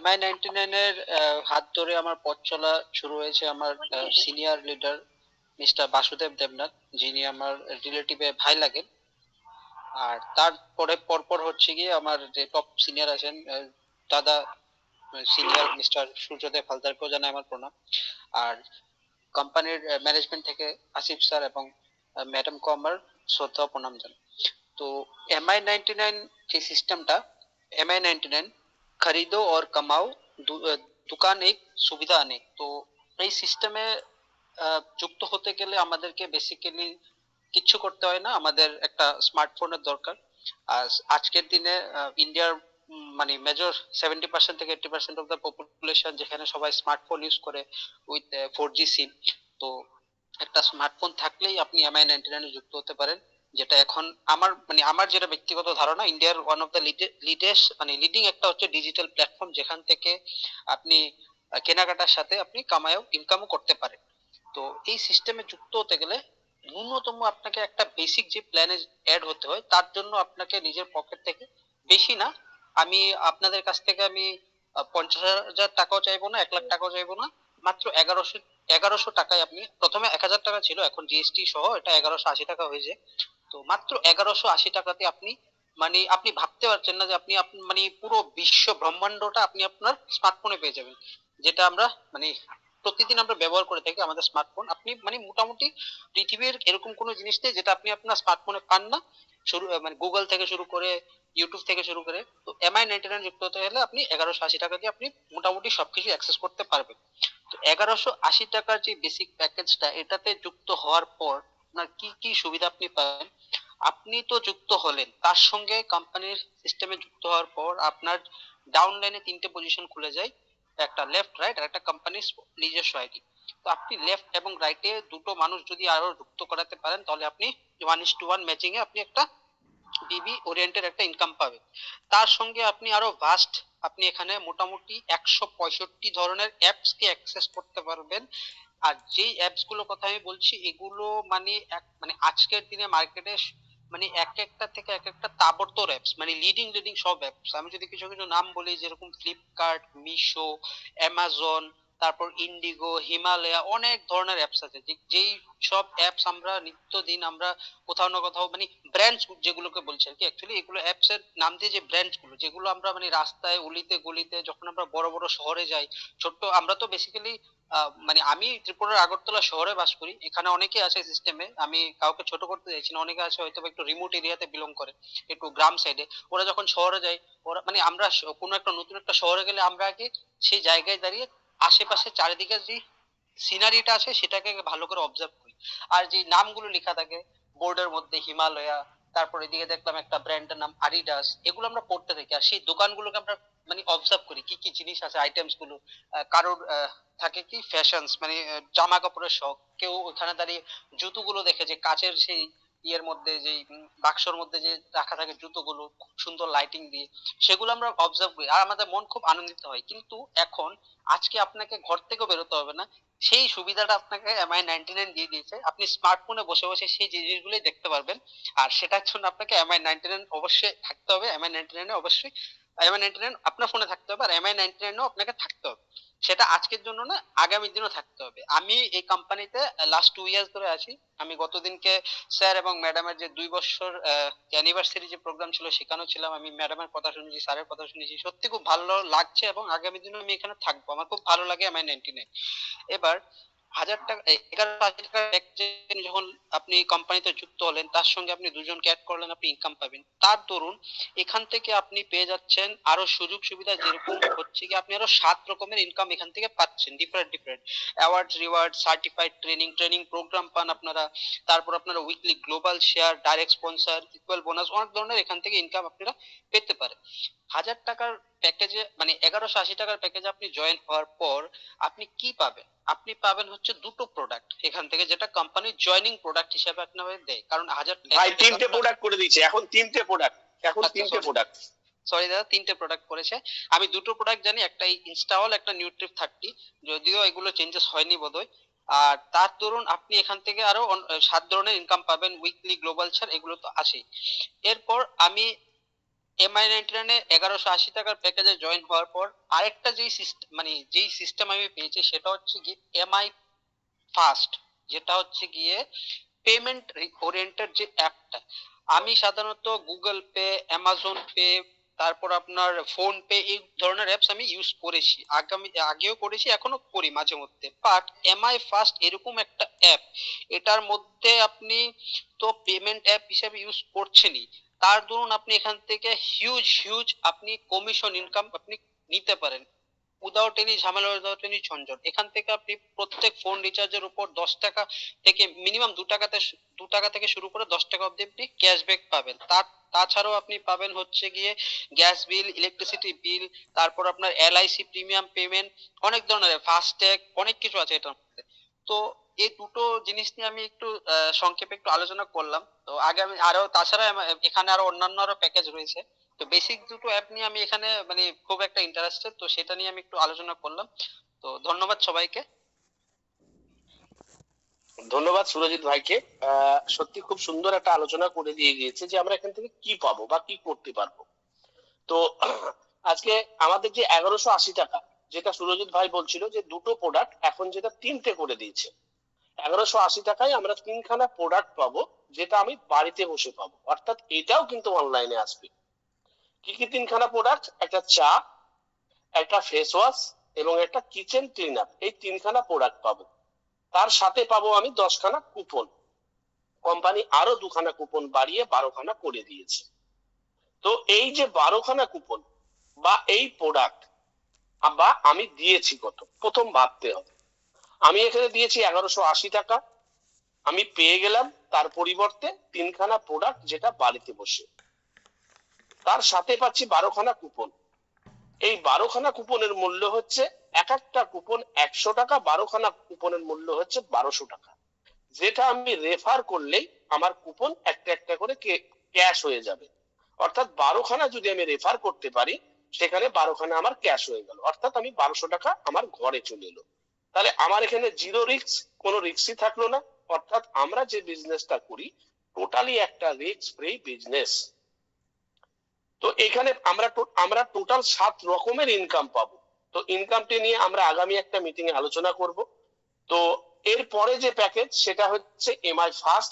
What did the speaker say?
MI99 এর হাত ধরে আমার পথ চলা শুরু হয়েছে আমার senior leader mister Basudev Debnath, যিনি আমার রিলেটিভে ভাই লাগেন। আর তারপরে পরপর হচ্ছে গিয়ে আমার যে টপ সিনিয়র আছেন, দাদা সিনিয়র মিস্টার সূর্যদেব হালদারকেও জানাই আমার প্রণাম। আর কোম্পানির ম্যানেজমেন্ট থেকে আসিফ স্যার এবং ম্যাডামকে আমার শ্রদ্ধা ও প্রণাম জানাই। তো MI99 যে সিস্টেমটা, MI99 खरीदो और कमाओ, दुकान एक সুবিধা অনেক। তো এই সিস্টেমে যুক্ত হতে গেলে আমাদেরকে বেসিক্যালি কিচ্ছু করতে হয় না, আমাদের একটা স্মার্টফোনের দরকার। আর আজকের দিনে ইন্ডিয়ার মানে মেজর 70% থেকে 80% অফ দ্য পপুলেশন, যেখানে সবাই স্মার্টফোন ইউজ করে উইথ 4G সিম। তো একটা স্মার্টফোন থাকলেই আপনি MI99 এ যুক্ত হতে পারেন, যেটা এখন আমার যেটা ব্যক্তিগত ধারণা, ইন্ডিয়ার ওয়ান অফ দ্য লিডিং একটা হচ্ছে ডিজিটাল প্ল্যাটফর্ম, যেখান থেকে আপনি কেনাকাটার সাথে আপনি ইনকামও করতে পারেন। তো এই সিস্টেমে যুক্ত হতে গেলে ন্যূনতম আপনাকে একটা বেসিক যে প্ল্যানে অ্যাড হতে হয়, তার জন্য আপনাকে নিজের পকেট থেকে বেশি না, আমি আপনাদের কাছ থেকে আমি 50,000 টাকাও চাইবো না, 1 লাখ টাকাও চাইবো না, মাত্র এগারোশো টাকায় আপনি, প্রথমে 1,000 টাকা ছিল, এখন জিএসটি সহ এটা 1,180 টাকা হয়েছে। তো মাত্র 1,180 টাকাতে আপনি আপনি ভাবতে পারছেন না যে মানে পুরো বিশ্ব ব্রহ্মাণ্ডটা আপনি আপনার স্মার্টফোনে পেয়ে যাবেন। যেটা আমরা মানে প্রতিদিন আমরা ব্যবহার করে থাকি আমাদের স্মার্টফোন, আপনি মোটামুটি পৃথিবীর এরকম কোনো জিনিস নেই যেটা আপনি আপনার স্মার্টফোনে পান না। গুগল থেকে শুরু করে ইউটিউব থেকে শুরু করে, তো MI99 যুক্ত হতে গেলে আপনি 1,180 টাকা দিয়ে আপনি মোটামুটি সবকিছু অ্যাক্সেস করতে পারবেন। তো 1,180 টাকার যে বেসিক প্যাকেজটা, এটাতে যুক্ত হওয়ার পর আপনার কি কি সুবিধা আপনি পাবেন। আপনি তো যুক্ত হলেন, তার সঙ্গে কোম্পানির সিস্টেমে যুক্ত হওয়ার পর আপনার ডাউন লাইনে 3টে পজিশন খুলে যায়, একটা লেফট রাইট আর একটা কোম্পানির নিজস্ব আইডি। তো আপনি লেফট এবং রাইটে দুটো মানুষ যদি আরো যুক্ত করাতে পারেন, তাহলে আপনি 1:1 ম্যাচিং এ আপনি একটা বিবি ওরিয়েন্টেড একটা ইনকাম পাবেন। তার সঙ্গে আপনি আরো ভাস্ট, আপনি এখানে মোটামুটি 165 ধরনের অ্যাপস কে অ্যাক্সেস করতে পারবেন। আর যেই অ্যাপস গুলোর কথা আমি বলছি, এগুলো আজকের দিনে মার্কেটে এক একটা থেকে এক একটা তাবড়তোড় অ্যাপস, লিডিং লিডিং সব অ্যাপস। আমি যদি কিছু কিছু নাম বলি, যেরকম ফ্লিপকার্ট, মিশো, অ্যামাজন, তারপর ইন্ডিগো, হিমালয়া, অনেক ধরনের অ্যাপস আছে, যেই সব অ্যাপস আমরা নিত্যদিন আমরা কোথাও না কোথাও ব্র্যান্ডস যেগুলোকে বলছে আর কি, অ্যাকচুয়ালি এগুলো অ্যাপস এর নাম দিয়ে যে ব্র্যান্ডস গুলো, যেগুলো আমরা রাস্তায় অলিতে গলিতে যখন আমরা বড় বড় শহরে যাই, ছোট্ট আমরা তো বেসিক্যালি আমি ত্রিপুরার আগরতলা শহরে বাস করি, এখানে অনেকে আছে সিস্টেমে, আমি কাউকে ছোট করতে চাইছি না, অনেকে আছে হয়তো একটু রিমোট এরিয়াতে বিলং করে, একটু গ্রাম সাইডে। ওরা যখন শহরে যায়, ওরা আমরা কোনো একটা নতুন একটা শহরে গেলে আমরা আগে সেই জায়গায় দাঁড়িয়ে আশেপাশে চারিদিকে যে সিনারিটা আছে সেটাকে ভালো করে অবজার্ভ করি। আর যে নামগুলো লেখা থাকে বোর্ডের মধ্যে, হিমালয়া, তারপর এদিকে দেখলাম একটা ব্র্যান্ডের নাম আডিডাস, এগুলো আমরা পড়তে থাকি। আর সেই দোকানগুলোকে আমরা অবজার্ভ করি কি কি জিনিস আছে, আইটেমস গুলো। কারোর থাকে কি ফ্যাশনস, জামা কাপড়ের শখ, কেউ ওখানে দাঁড়িয়ে জুতোগুলো দেখে, যে কাচের সেই ইয়ের মধ্যে, যে বাক্সর মধ্যে যে রাখা থাকে জুতোগুলো খুব সুন্দর লাইটিং দিয়ে, সেগুলো আমরা অবজার্ভ করি, আর আমাদের মন খুব আনন্দিত হয়। কিন্তু এখন আজকে আপনাকে ঘর থেকেও বেরোতে হবে না, সেই সুবিধাটা আপনাকে MI99 দিয়ে দিয়েছে, আপনি স্মার্টফোনে বসে বসে সেই জিনিসগুলোই দেখতে পারবেন। আর সেটার জন্য আপনাকে MI99 অবশ্যই থাকতে হবে, MI99 আপনার ফোনে থাকতে হবে, আর MI99 আপনাকে থাকতে হবে। সেটা আজকের জন্য না, আগামী দিনও থাকতে হবে। আমি এই কোম্পানিতে লাস্ট 2 ইয়ার্স ধরে আছি। আমি গতদিনকে স্যার এবং ম্যাডামের যে 2 বছর অ্যানিভার্সারি যে প্রোগ্রাম ছিল, সেখানেও ছিলাম। আমি ম্যাডামের কথা শুনেছি, স্যারের কথা শুনেছি, সত্যি খুব ভালো লাগছে, এবং আগামী দিনে আমি এখানে থাকবো, আমার খুব ভালো লাগে MI99। এবার 1,000 টাকা, 1,180 টাকার প্যাকেজে যখন আপনি কোম্পানিতে যুক্ত হলেন, তার সঙ্গে আপনি দুজনকে অ্যাড করলেন, আপনি ইনকাম পাবেন। তার দরুন এখান থেকে আপনি পেয়ে যাচ্ছেন আরো সুযোগ সুবিধা, যেরকম হচ্ছে কি আপনি আরো 7 রকমের ইনকাম এখান থেকে পাচ্ছেন, different different award, reward, certified training program পান আপনারা। তারপর আপনারা weekly global share, direct sponsor, equal bonus, অনেক ধরনের এখান থেকে ইনকাম আপনারা পেতে পারেন। 1,000 টাকার প্যাকেজে 1,180 টাকার প্যাকেজে আপনি জয়েন হওয়ার পর আপনি কি পাবেন? আপনি পাবেন হচ্ছে দুটো প্রোডাক্ট এখান থেকে, যেটা কোম্পানি জয়নিং প্রোডাক্ট হিসেবে আপনাকে দেয়। কারণ ভাই 3টে প্রোডাক্ট করে দিয়েছে, এখন 3টে প্রোডাক্ট, এখন 3টে প্রোডাক্ট। সরি দাদা, 3টে প্রোডাক্ট করেছে। আমি দুটো প্রোডাক্ট জানি, একটা ইনস্টাওয়াল, একটা নিউট্রিফ 30, যদিও এগুলো চেঞ্জেস হয়নি বোধহয়। আর তার দরুন আপনি এখান থেকে আরো 7 ধরনের ইনকাম পাবেন, উইকলি, গ্লোবাল ছাড়, এগুলো তো আছেই। এরপর আমি MI99 1180 টাকার প্যাকেজে জয়েন হওয়ার পর আরেকটা যেই সিস্টেম, মানে যেই সিস্টেম আমি পেয়েছি সেটা হচ্ছে কি MI ফাস্ট, যেটা হচ্ছে গিয়ে পেমেন্ট ওরিয়েন্টেড যে অ্যাপটা। আমি সাধারণত গুগল পে, অ্যামাজন পে, তারপর আপনার ফোন পে, এই ধরনের অ্যাপস আমি ইউজ করেছি, আগেও করেছি, এখনো করি মাঝে মধ্যে। বাট MI ফাস্ট এরকম একটা অ্যাপ, এটার মধ্যে আপনি তো পেমেন্ট অ্যাপ হিসেবে ইউজ করছেনই, তার দরুন আপনি এখান থেকে হিউজ হিউজ আপনি কমিশন ইনকাম আপনি নিতে পারেন উইদাউট এনি ঝামেলা, উইদাউট এনি ঝঞ্ঝট। এখান থেকে আপনি প্রত্যেক ফোন রিচার্জের উপর 10 টাকা থেকে মিনিমাম 2 টাকা থেকে শুরু করে 10 টাকা অবধি আপনি ক্যাশব্যাক পাবেন। তাছাড়াও আপনি পাবেন হচ্ছে গিয়ে গ্যাস বিল, ইলেকট্রিসিটি বিল, তারপর আপনার LIC প্রিমিয়াম পেমেন্ট, অনেক ধরনের ফাস্ট্যাগ, অনেক কিছু আছে এটার মধ্যে। তো এই দুটো জিনিস নিয়ে আমি একটু সংক্ষেপে একটু আলোচনা করলাম। তো আগে আমি আরো, তাছাড়া এখানে আরো অন্যান্য আরো প্যাকেজ রয়েছে। তো বেসিক দুটো অ্যাপ নিয়ে আমি এখানে মানে খুব একটা ইন্টারেস্টেড, তো সেটা নিয়ে আমি একটু আলোচনা করলাম। তো ধন্যবাদ সবাইকে। ধন্যবাদ সুরজিৎ ভাইকে। সত্যি খুব সুন্দর একটা আলোচনা করে দিয়ে গিয়েছে যে আমরা এখান থেকে কি পাবো বা কি করতে পারবো। তো আজকে আমাদের যে 1180 টাকা, যেটা সুরজিৎ ভাই বলছিল যে দুটো প্রোডাক্ট, এখন যেটা তিনটে করে দিয়েছে। 1180 টাকায় আমরা তিনখানা প্রোডাক্ট পাবো, যেটা আমি বাড়িতে বসে পাবো, অর্থাৎ এটাও কিন্তু অনলাইনে আসবে। কি কি তিনখানা প্রোডাক্ট? একটা চা, একটা ফেস ওয়াশ এবং একটা কিচেন ক্লিন আপ, এই তিনখানা প্রোডাক্ট পাবো। তার সাথে পাবো আমি 10খানা কুপন। কোম্পানি আরো 2খানা কুপন বাড়িয়ে 12খানা করে দিয়েছে। তো এই যে 12খানা কুপন বা এই প্রোডাক্ট বা আমি দিয়েছি কত, প্রথম ভাবতে হবে। আমি এখানে দিয়েছি 1180 টাকা, আমি পেয়ে গেলাম তার পরিবর্তে তিনখানা প্রোডাক্ট, যেটা বাড়িতে বসে। তার সাথে পাচ্ছি 12খানা কুপন। এই 12খানা কুপনের মূল্য হচ্ছে, এক একটা কুপন 100 টাকা, 12খানা কুপনের মূল্য হচ্ছে 1200 টাকা। যেটা আমি রেফার করলেই আমার কুপন একটা একটা করে ক্যাশ হয়ে যাবে। অর্থাৎ 12খানা যদি আমি রেফার করতে পারি, সেখানে 12খানা আমার ক্যাশ হয়ে গেল, অর্থাৎ আমি 1200 টাকা আমার ঘরে চলে এলো। তাহলে আমার এখানে জিরো রিস্ক, কোনো রিস্কই থাকলো না। অর্থাৎ আমরা যে বিজনেসটা করি, টোটালি একটা রিস্ক ফ্রি বিজনেস। তো এখানে আমরা টোটাল 7 রকমের ইনকাম পাবো। তো ইনকামটি নিয়ে আমরা আগামী একটা মিটিং এ আলোচনা করব। তো এরপরে যে প্যাকেজ, সেটা হচ্ছে MI ফাস্ট।